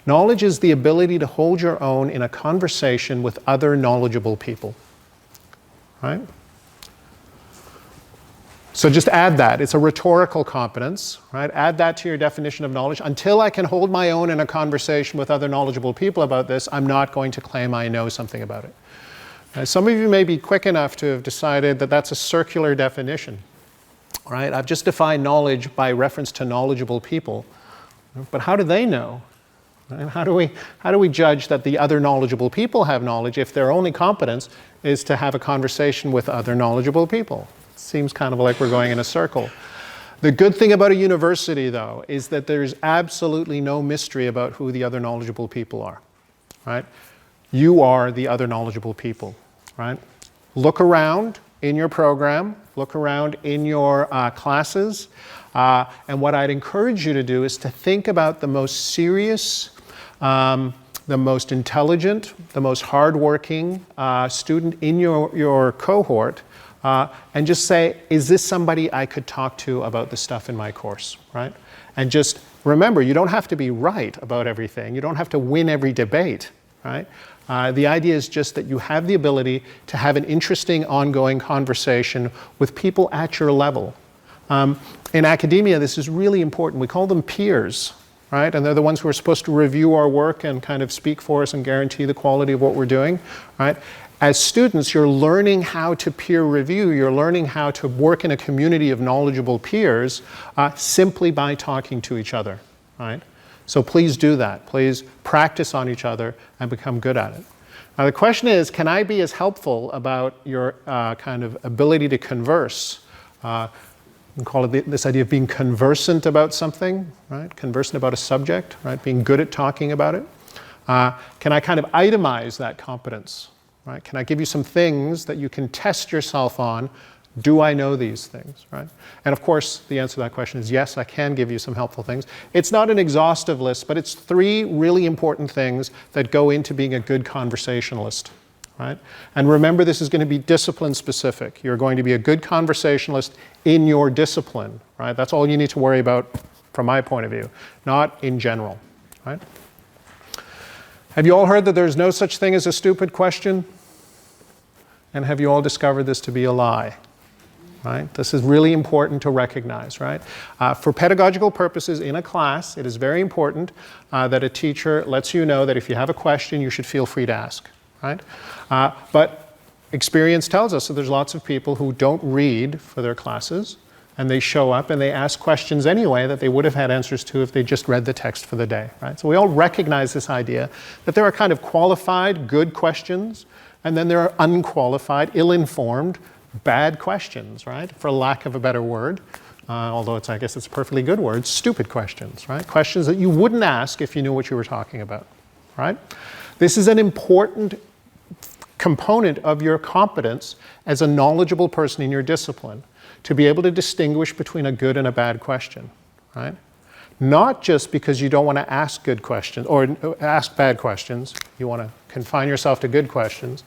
Knowledge is the ability to hold your own in a conversation with other knowledgeable people. Right? So just add that. It's a rhetorical competence, right? Add that to your definition of knowledge. Until I can hold my own in a conversation with other knowledgeable people about this, I'm not going to claim I know something about it. Some of you may be quick enough to have decided that that's a circular definition, right? I've just defined knowledge by reference to knowledgeable people. But how do they know? And how do we judge that the other knowledgeable people have knowledge if their only competence is to have a conversation with other knowledgeable people? It seems kind of like we're going in a circle. The good thing about a university, though, is that there's absolutely no mystery about who the other knowledgeable people are, right? You are the other knowledgeable people, right? Look around in your program, look around in your classes, and what I'd encourage you to do is to think about the most serious, the most intelligent, the most hardworking student in your cohort, and just say, is this somebody I could talk to about the stuff in my course, right? And just remember, you don't have to be right about everything. You don't have to win every debate, right? The idea is just that you have the ability to have an interesting, ongoing conversation with people at your level. In academia, this is really important. We call them peers, right? And they're the ones who are supposed to review our work and kind of speak for us and guarantee the quality of what we're doing, right? As students, you're learning how to peer review. You're learning how to work in a community of knowledgeable peers simply by talking to each other, right? So please do that. Please practice on each other and become good at it. Now the question is, can I be as helpful about your kind of ability to converse? We call it this idea of being conversant about something, right? Conversant about a subject, right? Being good at talking about it. Can I kind of itemize that competence, right? Can I give you some things that you can test yourself on? Do I know these things, right? And of course, the answer to that question is yes, I can give you some helpful things. It's not an exhaustive list, but it's 3 really important things that go into being a good conversationalist, right? And remember, this is going to be discipline specific. You're going to be a good conversationalist in your discipline, right? That's all you need to worry about from my point of view, not in general, right? Have you all heard that there's no such thing as a stupid question? And have you all discovered this to be a lie? Right? This is really important to recognize, right? For pedagogical purposes in a class, it is very important that a teacher lets you know that if you have a question, you should feel free to ask, right? But experience tells us that there's lots of people who don't read for their classes, and they show up and they ask questions anyway that they would have had answers to if they just read the text for the day, right? So we all recognize this idea that there are kind of qualified, good questions, and then there are unqualified, ill-informed, bad questions, right? For lack of a better word, although I guess it's a perfectly good word, stupid questions, right? Questions that you wouldn't ask if you knew what you were talking about, right? This is an important component of your competence as a knowledgeable person in your discipline, to be able to distinguish between a good and a bad question, right? Not just because you don't want to ask good questions or ask bad questions, you want to confine yourself to good questions.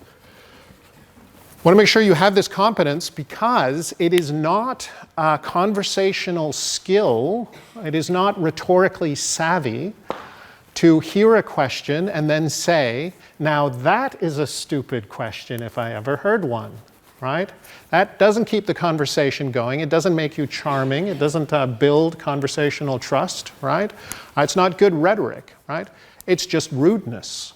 I want to make sure you have this competence because it is not a conversational skill, it is not rhetorically savvy to hear a question and then say, now that is a stupid question if I ever heard one, right? That doesn't keep the conversation going, it doesn't make you charming, it doesn't build conversational trust, right? It's not good rhetoric, right? It's just rudeness.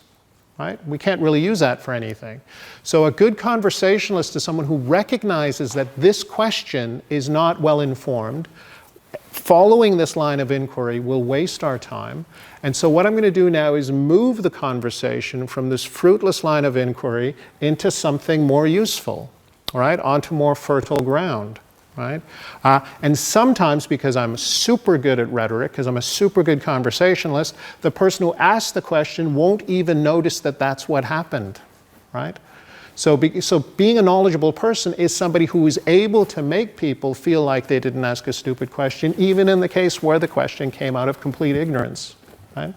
Right? We can't really use that for anything. So a good conversationalist is someone who recognizes that this question is not well informed. Following this line of inquiry will waste our time. And so what I'm going to do now is move the conversation from this fruitless line of inquiry into something more useful, right? Onto more fertile ground. Right? And sometimes, because I'm super good at rhetoric, because I'm a super good conversationalist, the person who asks the question won't even notice that that's what happened, right? So being a knowledgeable person is somebody who is able to make people feel like they didn't ask a stupid question, even in the case where the question came out of complete ignorance, right?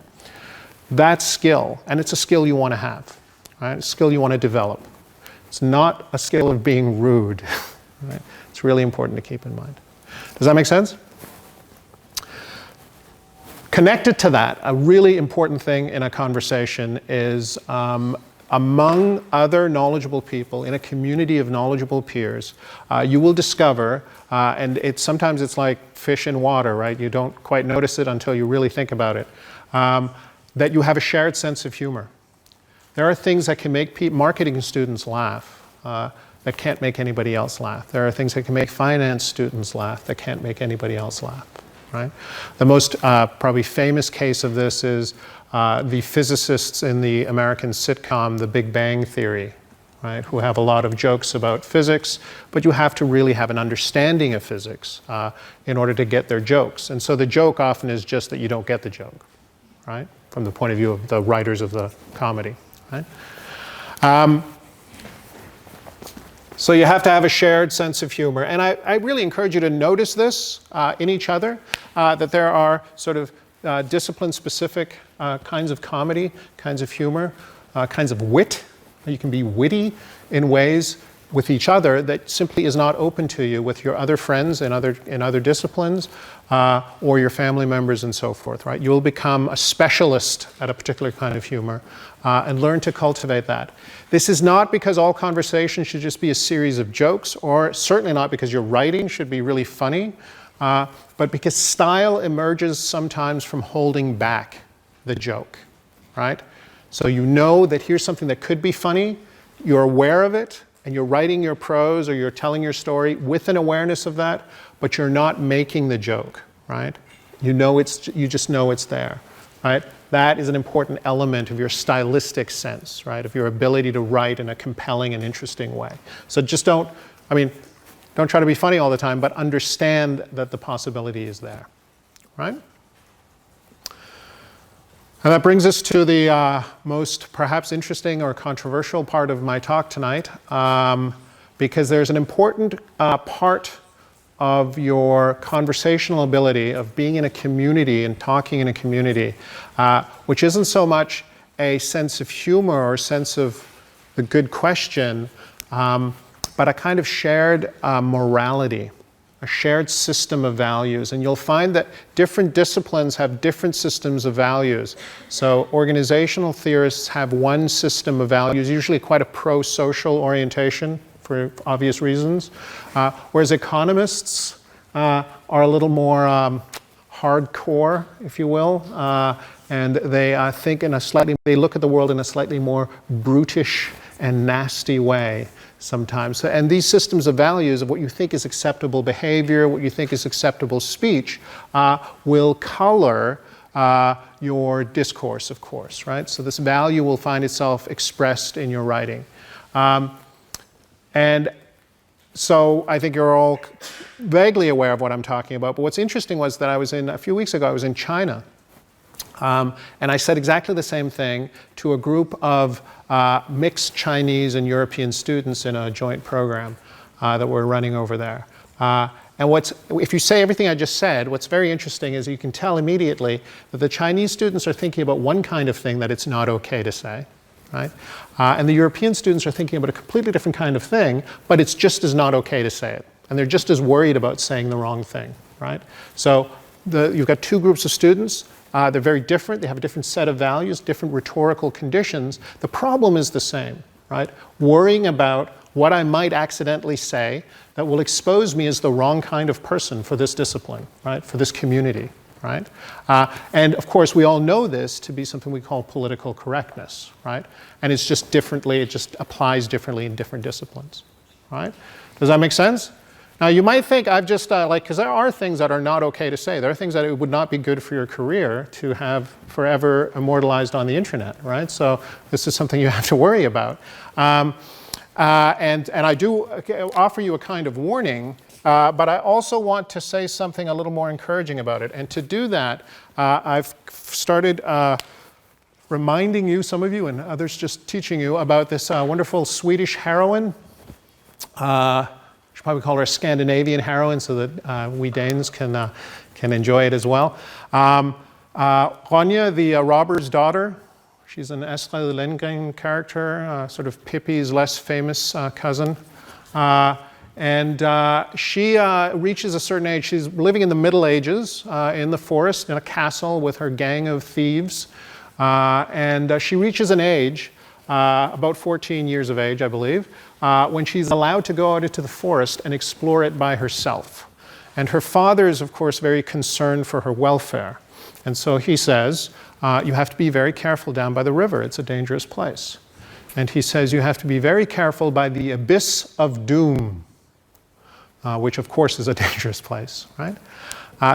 That's skill, and it's a skill you want to have, right? A skill you want to develop. It's not a skill of being rude, right? It's really important to keep in mind. Does that make sense? Connected to that, a really important thing in a conversation is among other knowledgeable people in a community of knowledgeable peers, you will discover, and sometimes it's like fish in water, right? You don't quite notice it until you really think about it, that you have a shared sense of humor. There are things that can make marketing students laugh that can't make anybody else laugh. There are things that can make finance students laugh that can't make anybody else laugh. Right? The most probably famous case of this is the physicists in the American sitcom The Big Bang Theory, right? Who have a lot of jokes about physics, but you have to really have an understanding of physics in order to get their jokes. And so the joke often is just that you don't get the joke, right? From the point of view of the writers of the comedy, right? So you have to have a shared sense of humor. And I really encourage you to notice this in each other, that there are sort of discipline-specific kinds of comedy, kinds of humor, kinds of wit. You can be witty in ways with each other that simply is not open to you with your other friends in other disciplines or your family members and so forth, right? You will become a specialist at a particular kind of humor and learn to cultivate that. This is not because all conversation should just be a series of jokes, or certainly not because your writing should be really funny, but because style emerges sometimes from holding back the joke, right? So you know that here's something that could be funny, you're aware of it, and you're writing your prose or you're telling your story with an awareness of that, but you're not making the joke, right? You just know it's there, right? That is an important element of your stylistic sense, right? Of your ability to write in a compelling and interesting way. So just don't try to be funny all the time, but understand that the possibility is there, right? And that brings us to the most perhaps interesting or controversial part of my talk tonight, because there's an important part of your conversational ability of being in a community and talking in a community, which isn't so much a sense of humor or sense of the good question, but a kind of shared morality, a shared system of values. And you'll find that different disciplines have different systems of values. So organizational theorists have one system of values, usually quite a pro-social orientation for obvious reasons, whereas economists are a little more hardcore, if you will, and they they look at the world in a slightly more brutish and nasty way sometimes. And these systems of values of what you think is acceptable behavior, what you think is acceptable speech, will color your discourse, of course, right? So this value will find itself expressed in your writing. And so I think you're all vaguely aware of what I'm talking about. But what's interesting was that a few weeks ago, I was in China. And I said exactly the same thing to a group of mixed Chinese and European students in a joint program that we're running over there. And if you say everything I just said, what's very interesting is you can tell immediately that the Chinese students are thinking about one kind of thing that it's not okay to say, right? And the European students are thinking about a completely different kind of thing, but it's just as not okay to say it. And they're just as worried about saying the wrong thing, right? So you've got two groups of students. They're very different. They have a different set of values, different rhetorical conditions. The problem is the same, right? Worrying about what I might accidentally say that will expose me as the wrong kind of person for this discipline, right? For this community, right? And of course, we all know this to be something we call political correctness, right? And it's just it just applies differently in different disciplines, right? Does that make sense? Now, you might think I've just, because there are things that are not okay to say. There are things that it would not be good for your career to have forever immortalized on the internet, right? So this is something you have to worry about. And I do offer you a kind of warning, but I also want to say something a little more encouraging about it. And to do that, I've started reminding you, some of you and others just teaching you about this wonderful Swedish heroine. Probably call her a Scandinavian heroine so that we Danes can enjoy it as well. Ronja, the robber's daughter. She's an Astrid Lindgren character, sort of Pippi's less famous cousin. And she reaches a certain age. She's living in the Middle Ages in the forest in a castle with her gang of thieves. And she reaches an age, about 14 years of age, I believe, when she's allowed to go out into the forest and explore it by herself. And her father is, of course, very concerned for her welfare. And so he says, you have to be very careful down by the river. It's a dangerous place. And he says, you have to be very careful by the abyss of doom, which, of course, is a dangerous place, right?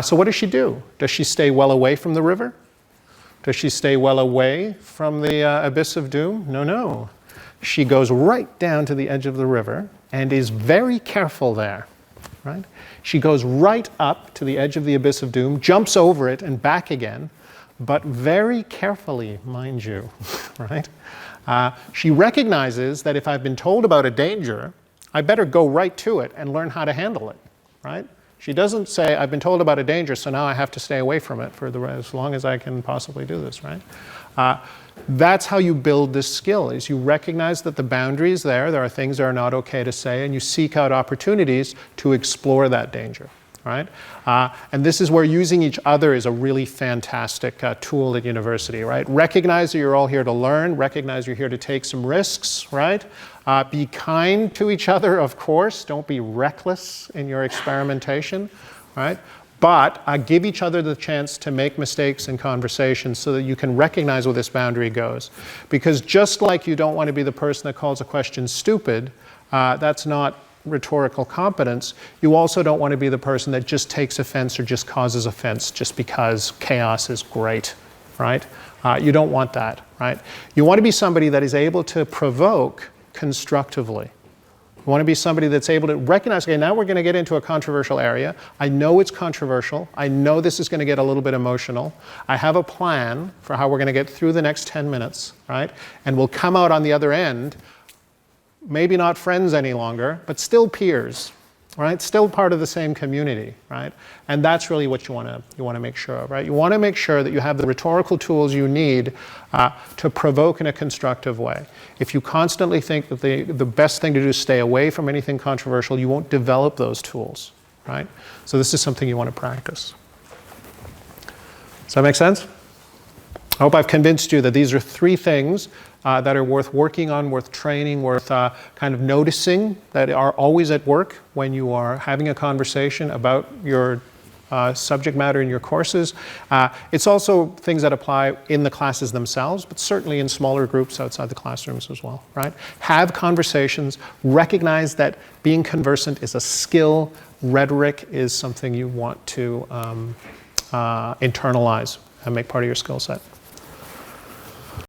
So what does she do? Does she stay well away from the river? Does she stay well away from the abyss of doom? No, no. She goes right down to the edge of the river and is very careful there, right? She goes right up to the edge of the abyss of doom, jumps over it and back again, but very carefully, mind you, right? She recognizes that if I've been told about a danger, I better go right to it and learn how to handle it, right? She doesn't say, I've been told about a danger, so now I have to stay away from it for as long as I can possibly do this, right? That's how you build this skill, is you recognize that the boundary is there are things that are not okay to say, and you seek out opportunities to explore that danger, right? And this is where using each other is a really fantastic tool at university, right? Recognize that you're all here to learn, recognize you're here to take some risks, right? Be kind to each other, of course. Don't be reckless in your experimentation, right? But give each other the chance to make mistakes in conversation so that you can recognize where this boundary goes. Because just like you don't want to be the person that calls a question stupid, that's not rhetorical competence, you also don't want to be the person that just takes offense or just causes offense just because chaos is great, right? You don't want that, right? You want to be somebody that is able to provoke constructively. You want to be somebody that's able to recognize, okay, now we're going to get into a controversial area. I know it's controversial. I know this is going to get a little bit emotional. I have a plan for how we're going to get through the next 10 minutes, right? And we'll come out on the other end, maybe not friends any longer, but still peers, right? Still part of the same community, right? And that's really what you want to make sure of, right? You want to make sure that you have the rhetorical tools you need to provoke in a constructive way. If you constantly think that the best thing to do is stay away from anything controversial, you won't develop those tools, right? So this is something you want to practice. Does that make sense? I hope I've convinced you that these are 3 things that are worth working on, worth training, worth kind of noticing, that are always at work when you are having a conversation about your subject matter in your courses. It's also things that apply in the classes themselves, but certainly in smaller groups outside the classrooms as well, right? Have conversations, recognize that being conversant is a skill, rhetoric is something you want to internalize and make part of your skill set.